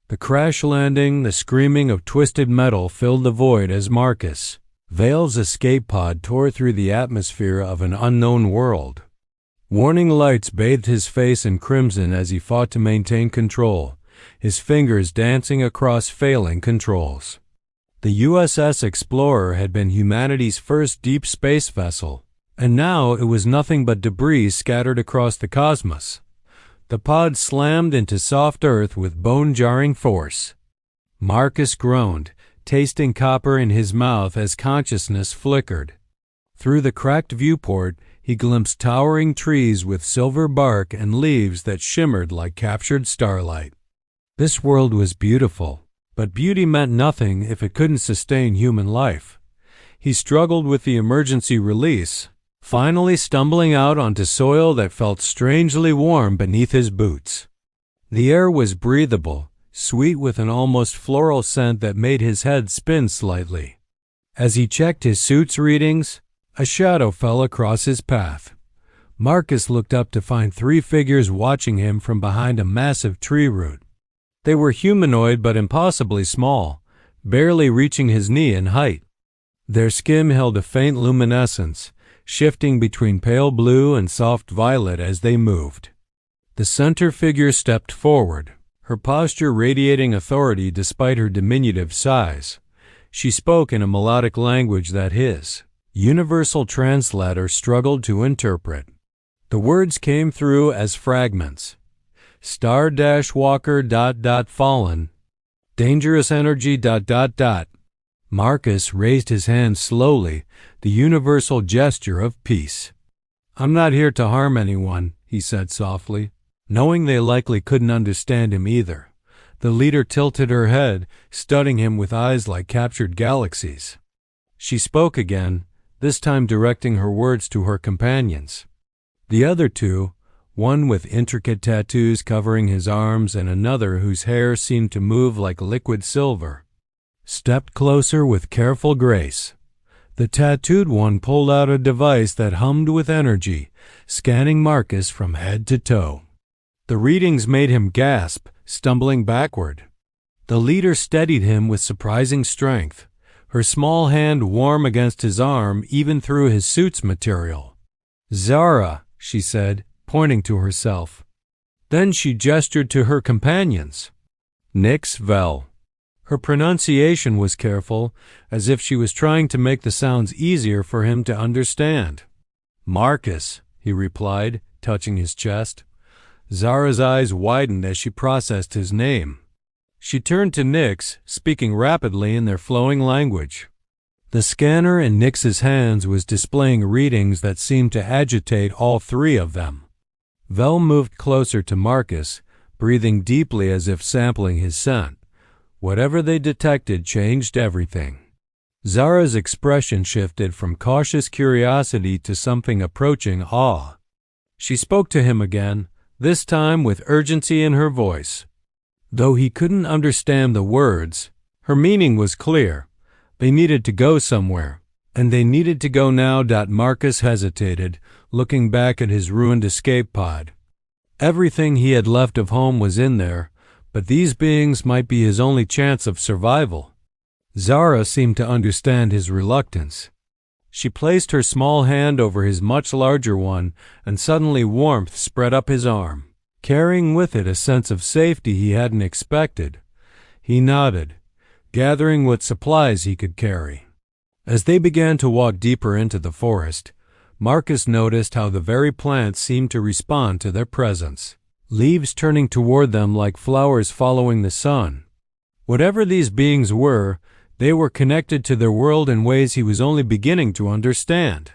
The crash landing, the screaming of twisted metal filled the void as Marcus, Vale's escape pod, tore through the atmosphere of an unknown world. Warning lights bathed his face in crimson as he fought to maintain control, his fingers dancing across failing controls. The USS Explorer had been humanity's first deep space vessel, and now it was nothing but debris scattered across the cosmos. The pod slammed into soft earth with bone-jarring force. Marcus groaned, tasting copper in his mouth as consciousness flickered. Through the cracked viewport, he glimpsed towering trees with silver bark and leaves that shimmered like captured starlight. This world was beautiful, but beauty meant nothing if it couldn't sustain human life. He struggled with the emergency release, finally stumbling out onto soil that felt strangely warm beneath his boots. The air was breathable, sweet with an almost floral scent that made his head spin slightly. As he checked his suit's readings, a shadow fell across his path. Marcus looked up to find 3 figures watching him from behind a massive tree root. They were humanoid but impossibly small, barely reaching his knee in height. Their skin held a faint luminescence, shifting between pale blue and soft violet as they moved. The center figure stepped forward, her posture radiating authority despite her diminutive size. She spoke in a melodic language that his universal translator struggled to interpret. The words came through as fragments. Star-Walker ... fallen. Dangerous energy ... Marcus raised his hand slowly, the universal gesture of peace. "I'm not here to harm anyone," he said softly, knowing they likely couldn't understand him either. The leader tilted her head, studying him with eyes like captured galaxies. She spoke again, this time directing her words to her companions. The other 2, one with intricate tattoos covering his arms and another whose hair seemed to move like liquid silver, stepped closer with careful grace. The tattooed one pulled out a device that hummed with energy, scanning Marcus from head to toe. The readings made him gasp, stumbling backward. The leader steadied him with surprising strength, her small hand warm against his arm even through his suit's material. "Zara," she said, pointing to herself. Then she gestured to her companions. "Nix Vel." Her pronunciation was careful, as if she was trying to make the sounds easier for him to understand. "Marcus," he replied, touching his chest. Zara's eyes widened as she processed his name. She turned to Nix, speaking rapidly in their flowing language. The scanner in Nix's hands was displaying readings that seemed to agitate all 3 of them. Vel moved closer to Marcus, breathing deeply as if sampling his scent. Whatever they detected changed everything. Zara's expression shifted from cautious curiosity to something approaching awe. She spoke to him again, this time with urgency in her voice. Though he couldn't understand the words, her meaning was clear. They needed to go somewhere, and they needed to go now. Marcus hesitated, looking back at his ruined escape pod. Everything he had left of home was in there, but these beings might be his only chance of survival. Zara seemed to understand his reluctance. She placed her small hand over his much larger one, and suddenly warmth spread up his arm, carrying with it a sense of safety he hadn't expected. He nodded, gathering what supplies he could carry. As they began to walk deeper into the forest, Marcus noticed how the very plants seemed to respond to their presence, leaves turning toward them like flowers following the sun. Whatever these beings were, they were connected to their world in ways he was only beginning to understand.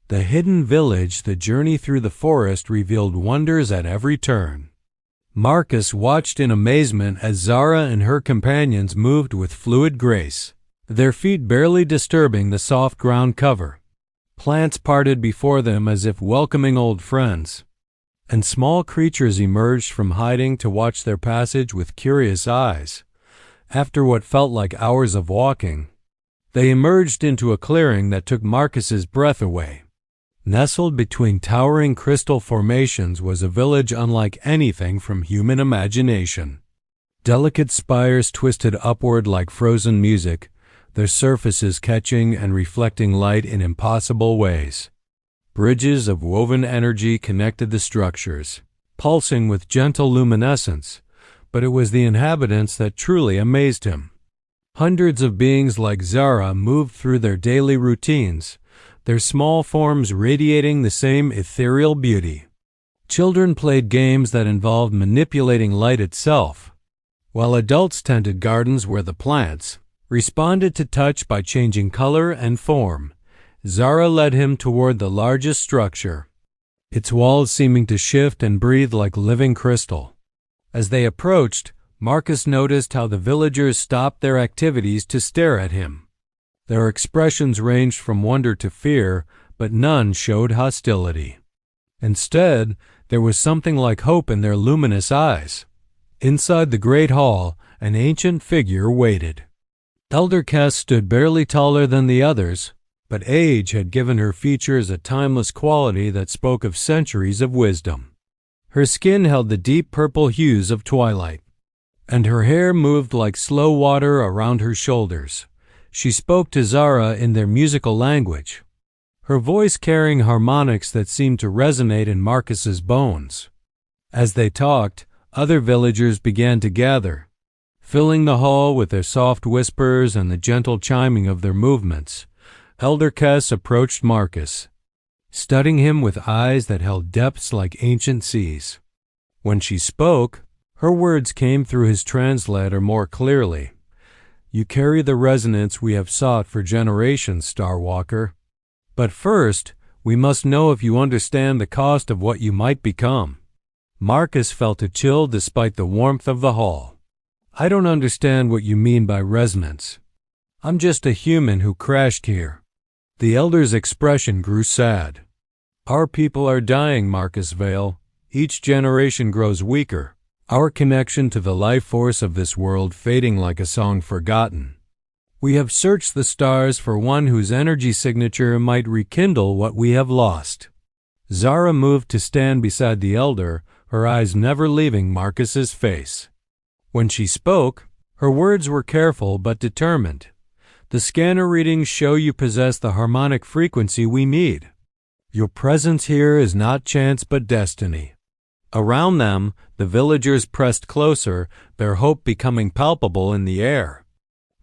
The hidden village, the journey through the forest revealed wonders at every turn. Marcus watched in amazement as Zara and her companions moved with fluid grace, their feet barely disturbing the soft ground cover. Plants parted before them as if welcoming old friends, and small creatures emerged from hiding to watch their passage with curious eyes. After what felt like hours of walking, they emerged into a clearing that took Marcus's breath away. Nestled between towering crystal formations was a village unlike anything from human imagination. Delicate spires twisted upward like frozen music, their surfaces catching and reflecting light in impossible ways. Bridges of woven energy connected the structures, pulsing with gentle luminescence, but it was the inhabitants that truly amazed him. Hundreds of beings like Zara moved through their daily routines, their small forms radiating the same ethereal beauty. Children played games that involved manipulating light itself, while adults tended gardens where the plants responded to touch by changing color and form. Zara led him toward the largest structure, its walls seeming to shift and breathe like living crystal. As they approached, Marcus noticed how the villagers stopped their activities to stare at him. Their expressions ranged from wonder to fear, but none showed hostility. Instead, there was something like hope in their luminous eyes. Inside the great hall, an ancient figure waited. Elder Cass stood barely taller than the others, but age had given her features a timeless quality that spoke of centuries of wisdom. Her skin held the deep purple hues of twilight, and her hair moved like slow water around her shoulders. She spoke to Zara in their musical language, her voice carrying harmonics that seemed to resonate in Marcus's bones. As they talked, other villagers began to gather, filling the hall with their soft whispers and the gentle chiming of their movements. Elder Cass approached Marcus, studying him with eyes that held depths like ancient seas. When she spoke, her words came through his translator more clearly. "You carry the resonance we have sought for generations, Starwalker. But first, we must know if you understand the cost of what you might become." Marcus felt a chill despite the warmth of the hall. "I don't understand what you mean by resonance. I'm just a human who crashed here." The elder's expression grew sad. "Our people are dying, Marcus Vale. Each generation grows weaker, our connection to the life force of this world fading like a song forgotten. We have searched the stars for one whose energy signature might rekindle what we have lost." Zara moved to stand beside the elder, her eyes never leaving Marcus's face. When she spoke, her words were careful but determined. "The scanner readings show you possess the harmonic frequency we need. Your presence here is not chance but destiny." Around them, the villagers pressed closer, their hope becoming palpable in the air.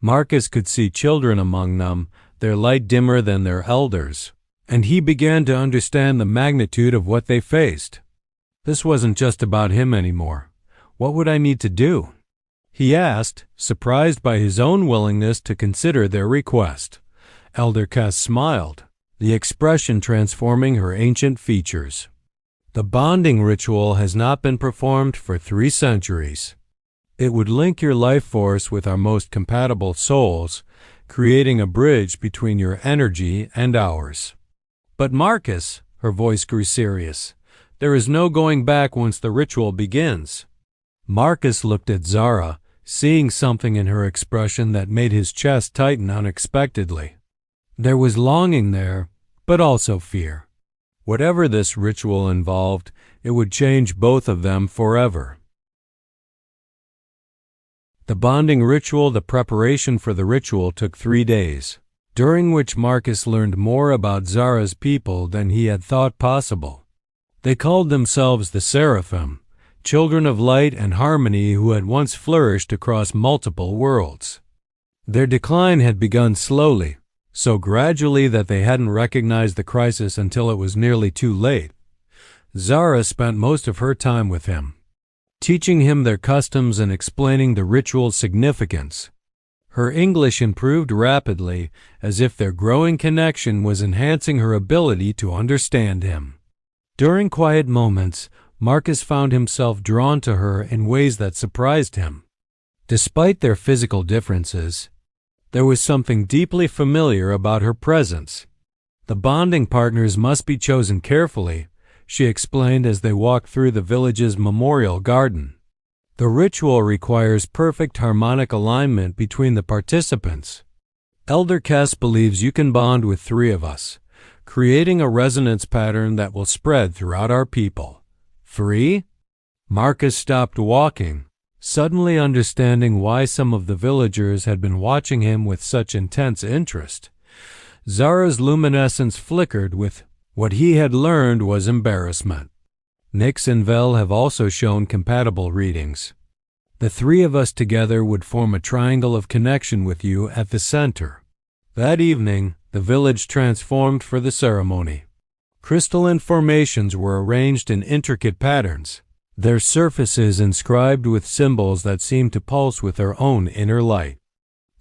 Marcus could see children among them, their light dimmer than their elders, and he began to understand the magnitude of what they faced. This wasn't just about him anymore. What would I need to do? He asked, surprised by his own willingness to consider their request. Elder Cass smiled, the expression transforming her ancient features. "The bonding ritual has not been performed for 3 centuries. It would link your life force with our most compatible souls, creating a bridge between your energy and ours." "But Marcus," her voice grew serious, "there is no going back once the ritual begins." Marcus looked at Zara, seeing something in her expression that made his chest tighten unexpectedly. There was longing there, but also fear. Whatever this ritual involved, it would change both of them forever. The bonding ritual. The preparation for the ritual took 3 days, during which Marcus learned more about Zara's people than he had thought possible. They called themselves the Seraphim, children of light and harmony who had once flourished across multiple worlds. Their decline had begun slowly, so gradually that they hadn't recognized the crisis until it was nearly too late. Zara spent most of her time with him, teaching him their customs and explaining the ritual's significance. Her English improved rapidly, as if their growing connection was enhancing her ability to understand him. During quiet moments, Marcus found himself drawn to her in ways that surprised him. Despite their physical differences, there was something deeply familiar about her presence. "The bonding partners must be chosen carefully," she explained as they walked through the village's memorial garden. "The ritual requires perfect harmonic alignment between the participants. Elder Cass believes you can bond with 3 of us, creating a resonance pattern that will spread throughout our people." 3? Marcus stopped walking, Suddenly understanding why some of the villagers had been watching him with such intense interest, Zara's luminescence flickered with what he had learned was embarrassment. Nyx and Vel have also shown compatible readings. The three of us together would form a triangle of connection with you at the center. That evening, the village transformed for the ceremony. Crystalline formations were arranged in intricate patterns, their surfaces inscribed with symbols that seemed to pulse with their own inner light.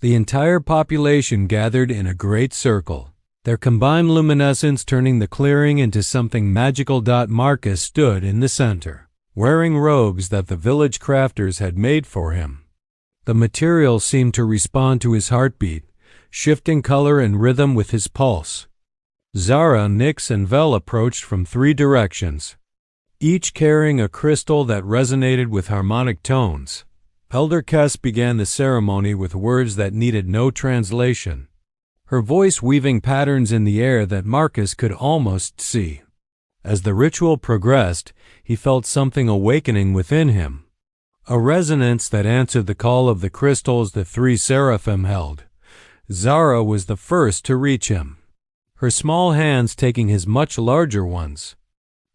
The entire population gathered in a great circle, their combined luminescence turning the clearing into something magical. Marcus stood in the center, wearing robes that the village crafters had made for him. The materials seemed to respond to his heartbeat, shifting color and rhythm with his pulse. Zara, Nyx, and Vel approached from three directions, each carrying a crystal that resonated with harmonic tones. Elder Kess began the ceremony with words that needed no translation, her voice weaving patterns in the air that Marcus could almost see. As the ritual progressed, he felt something awakening within him, a resonance that answered the call of the crystals the three seraphim held. Zara was the first to reach him, her small hands taking his much larger ones.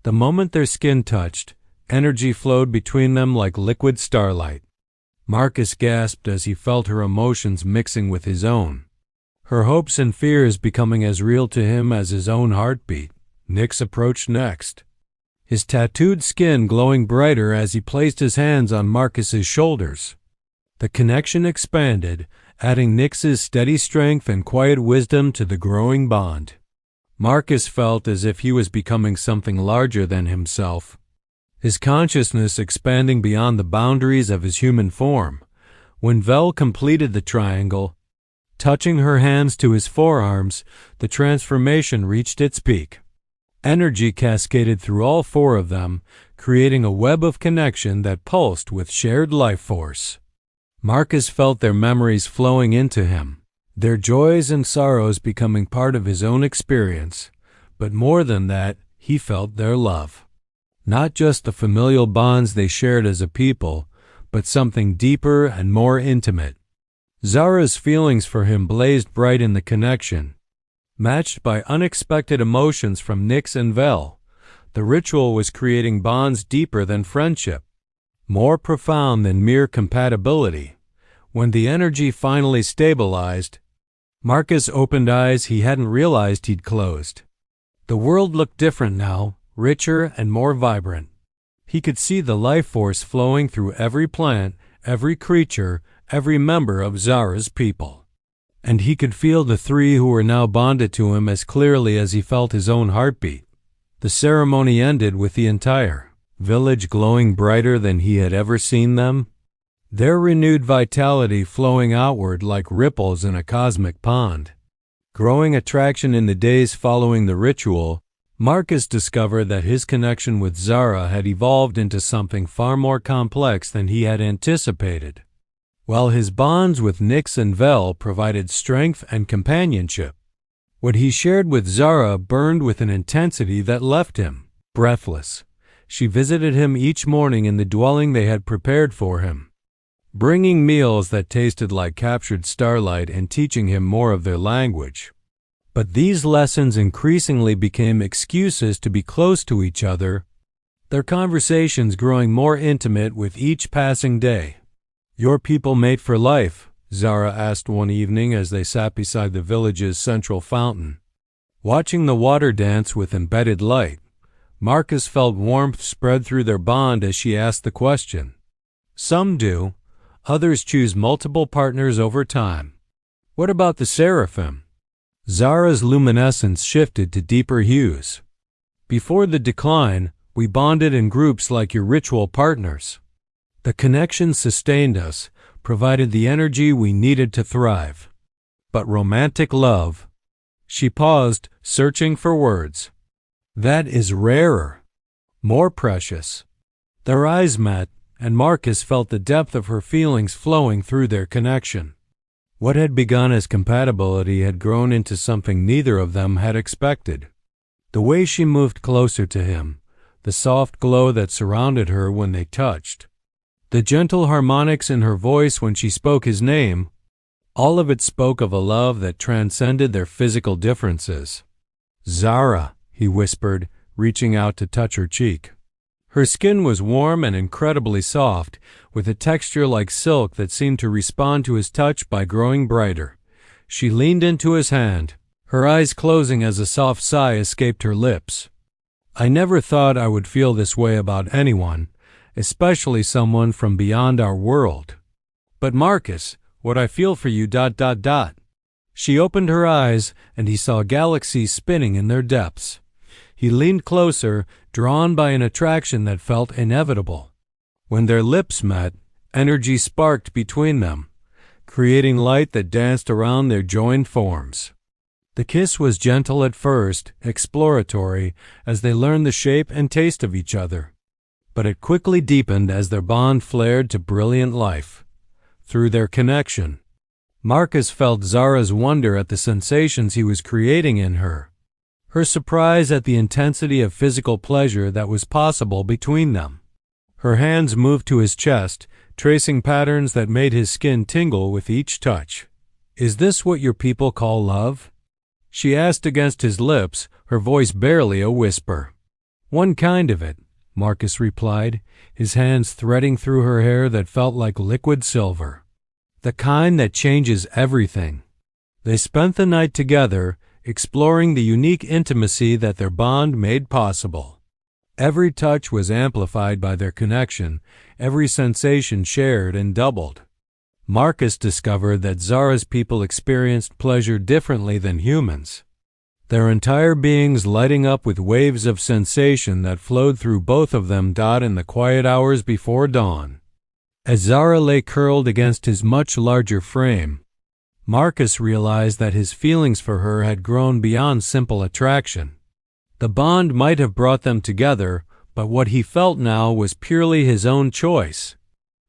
The moment their skin touched, energy flowed between them like liquid starlight. Marcus gasped as he felt her emotions mixing with his own, her hopes and fears becoming as real to him as his own heartbeat. Nyx approached next, his tattooed skin glowing brighter as he placed his hands on Marcus's shoulders. The connection expanded, adding Nyx's steady strength and quiet wisdom to the growing bond. Marcus felt as if he was becoming something larger than himself, his consciousness expanding beyond the boundaries of his human form. When Vel completed the triangle, touching her hands to his forearms, the transformation reached its peak. Energy cascaded through all four of them, creating a web of connection that pulsed with shared life force. Marcus felt their memories flowing into him, their joys and sorrows becoming part of his own experience. But more than that, he felt their love. Not just the familial bonds they shared as a people, but something deeper and more intimate. Zara's feelings for him blazed bright in the connection, matched by unexpected emotions from Nyx and Vel. The ritual was creating bonds deeper than friendship, more profound than mere compatibility. When the energy finally stabilized, Marcus opened eyes he hadn't realized he'd closed. The world looked different now, richer and more vibrant. He could see the life force flowing through every plant, every creature, every member of Zara's people. And he could feel the three who were now bonded to him as clearly as he felt his own heartbeat. The ceremony ended with the entire village glowing brighter than he had ever seen them, their renewed vitality flowing outward like ripples in a cosmic pond. Growing attraction in the days following the ritual, Marcus discovered that his connection with Zara had evolved into something far more complex than he had anticipated. While his bonds with Nyx and Vel provided strength and companionship, what he shared with Zara burned with an intensity that left him breathless. She visited him each morning in the dwelling they had prepared for him, bringing meals that tasted like captured starlight and teaching him more of their language. But these lessons increasingly became excuses to be close to each other, their conversations growing more intimate with each passing day. "Your people mate for life?" Zara asked one evening as they sat beside the village's central fountain. Watching the water dance with embedded light, Marcus felt warmth spread through their bond as she asked the question. "Some do. Others choose multiple partners over time." "What about the seraphim?" Zara's luminescence shifted to deeper hues. "Before the decline, we bonded in groups like your ritual partners. The connection sustained us, provided the energy we needed to thrive. But romantic love—" She paused, searching for words. "That is rarer, more precious." Their eyes met, and Marcus felt the depth of her feelings flowing through their connection. What had begun as compatibility had grown into something neither of them had expected. The way she moved closer to him, the soft glow that surrounded her when they touched, The gentle harmonics in her voice when she spoke his name, all of it spoke of a love that transcended their physical differences. "Zara," he whispered, reaching out to touch her cheek. Her skin was warm and incredibly soft, with a texture like silk that seemed to respond to his touch by growing brighter. She leaned into his hand, her eyes closing as a soft sigh escaped her lips. "I never thought I would feel this way about anyone, especially someone from beyond our world. But Marcus, what I feel for you ... She opened her eyes, and he saw galaxies spinning in their depths. He leaned closer, drawn by an attraction that felt inevitable. When their lips met, energy sparked between them, creating light that danced around their joined forms. The kiss was gentle at first, exploratory, as they learned the shape and taste of each other. But it quickly deepened as their bond flared to brilliant life. Through their connection, Marcus felt Zara's wonder at the sensations he was creating in her, her surprise at the intensity of physical pleasure that was possible between them. Her hands moved to his chest, tracing patterns that made his skin tingle with each touch. "Is this what your people call love?" she asked against his lips, her voice barely a whisper. "One kind of it," Marcus replied, his hands threading through her hair that felt like liquid silver. "The kind that changes everything." They spent the night together, exploring the unique intimacy that their bond made possible. Every touch was amplified by their connection, every sensation shared and doubled. Marcus discovered that Zara's people experienced pleasure differently than humans, their entire beings lighting up with waves of sensation that flowed through both of them in the quiet hours before dawn. As Zara lay curled against his much larger frame, Marcus realized that his feelings for her had grown beyond simple attraction. The bond might have brought them together, but what he felt now was purely his own choice.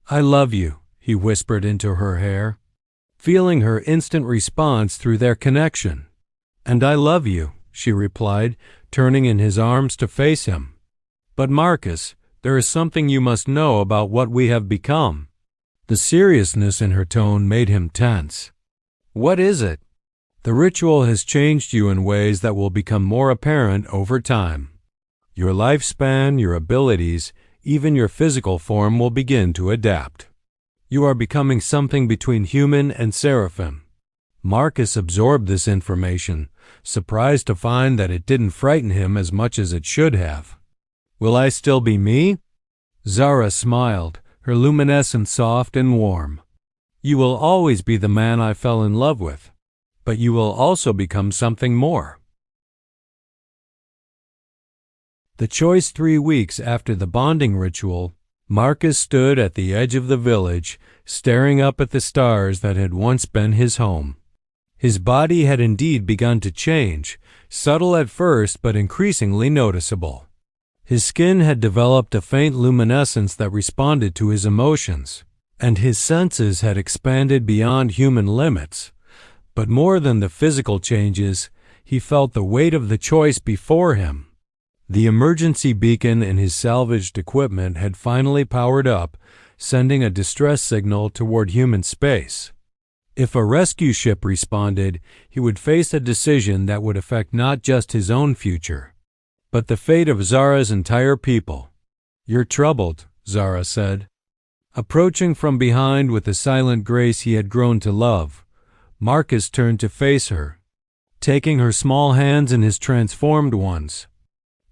"I love you," he whispered into her hair, feeling her instant response through their connection. "And I love you," she replied, turning in his arms to face him. "But Marcus, there is something you must know about what we have become." The seriousness in her tone made him tense. "What is it?" "The ritual has changed you in ways that will become more apparent over time. Your lifespan, your abilities, even your physical form will begin to adapt. You are becoming something between human and seraphim." Marcus absorbed this information, surprised to find that it didn't frighten him as much as it should have. "Will I still be me?" Zara smiled, her luminescence soft and warm. "You will always be the man I fell in love with, but you will also become something more." The choice 3 weeks after the bonding ritual, Marcus stood at the edge of the village, staring up at the stars that had once been his home. His body had indeed begun to change, subtle at first but increasingly noticeable. His skin had developed a faint luminescence that responded to his emotions, and his senses had expanded beyond human limits. But more than the physical changes, he felt the weight of the choice before him. The emergency beacon in his salvaged equipment had finally powered up, sending a distress signal toward human space. If a rescue ship responded, he would face a decision that would affect not just his own future, but the fate of Zara's entire people. "You're troubled," Zara said. Approaching from behind with the silent grace he had grown to love, Marcus turned to face her, taking her small hands in his transformed ones.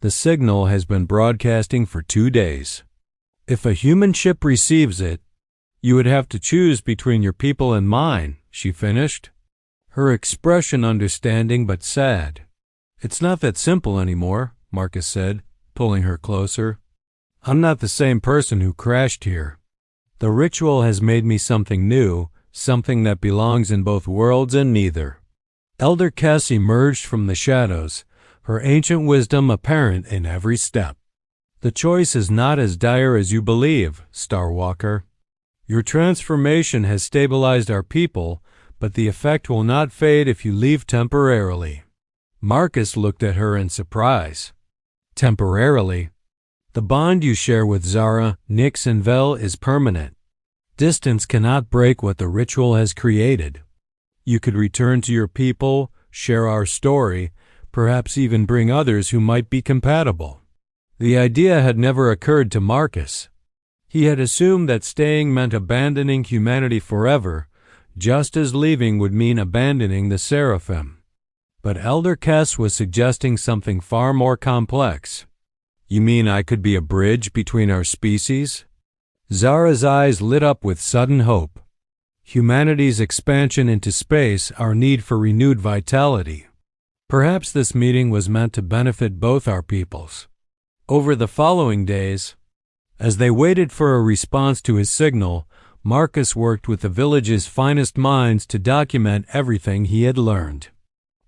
"The signal has been broadcasting for 2 days. If a human ship receives it, you would have to choose between your people and mine," she finished, her expression understanding but sad. "It's not that simple anymore," Marcus said, pulling her closer. "I'm not the same person who crashed here. The ritual has made me something new, something that belongs in both worlds and neither." Elder Kess emerged from the shadows, her ancient wisdom apparent in every step. "The choice is not as dire as you believe, Starwalker. Your transformation has stabilized our people, but the effect will not fade if you leave temporarily." Marcus looked at her in surprise. "Temporarily?" The bond you share with Zara, Nyx, and Vel is permanent. Distance cannot break what the ritual has created. You could return to your people, share our story, perhaps even bring others who might be compatible. The idea had never occurred to Marcus. He had assumed that staying meant abandoning humanity forever, just as leaving would mean abandoning the Seraphim. But Elder Kess was suggesting something far more complex. You mean I could be a bridge between our species? Zara's eyes lit up with sudden hope. Humanity's expansion into space, our need for renewed vitality. Perhaps this meeting was meant to benefit both our peoples. Over the following days, as they waited for a response to his signal, Marcus worked with the village's finest minds to document everything he had learned.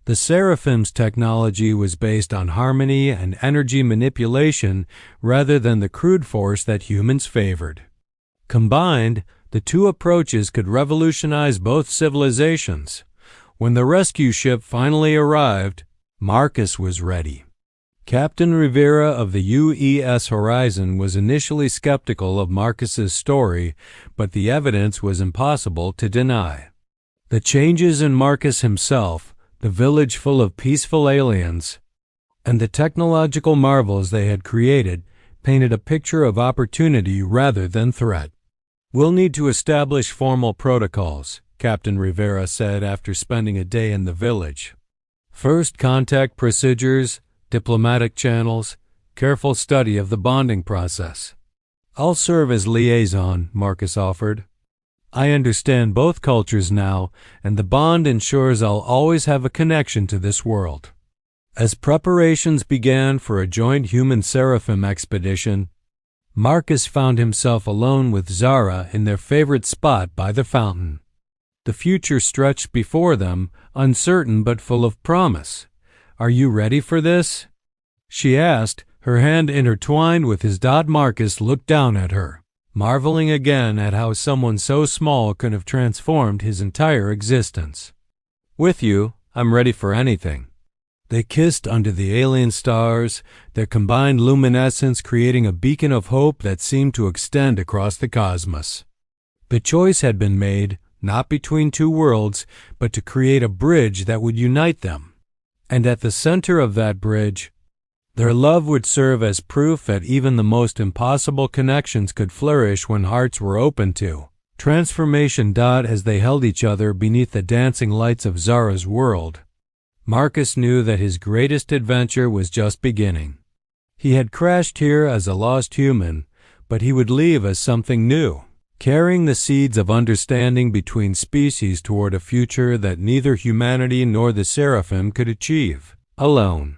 The Seraphim's technology was based on harmony and energy manipulation rather than the crude force that humans favored. Combined, the two approaches could revolutionize both civilizations. When the rescue ship finally arrived, Marcus was ready. Captain Rivera of the UES Horizon was initially skeptical of Marcus's story, but the evidence was impossible to deny. The changes in Marcus himself, the village full of peaceful aliens, and the technological marvels they had created painted a picture of opportunity rather than threat. We'll need to establish formal protocols, Captain Rivera said after spending a day in the village. First contact procedures, diplomatic channels, careful study of the bonding process. I'll serve as liaison, Marcus offered. I understand both cultures now, and the bond ensures I'll always have a connection to this world. As preparations began for a joint human-seraphim expedition, Marcus found himself alone with Zara in their favorite spot by the fountain. The future stretched before them, uncertain but full of promise. "Are you ready for this?" she asked, her hand intertwined with his. Marcus looked down at her, marveling again at how someone so small could have transformed his entire existence. "With you, I'm ready for anything." They kissed under the alien stars, their combined luminescence creating a beacon of hope that seemed to extend across the cosmos. The choice had been made, not between two worlds, but to create a bridge that would unite them. And at the center of that bridge, their love would serve as proof that even the most impossible connections could flourish when hearts were open to transformation. As they held each other beneath the dancing lights of Zara's world, Marcus knew that his greatest adventure was just beginning. He had crashed here as a lost human, but he would leave as something new, carrying the seeds of understanding between species toward a future that neither humanity nor the Seraphim could achieve alone.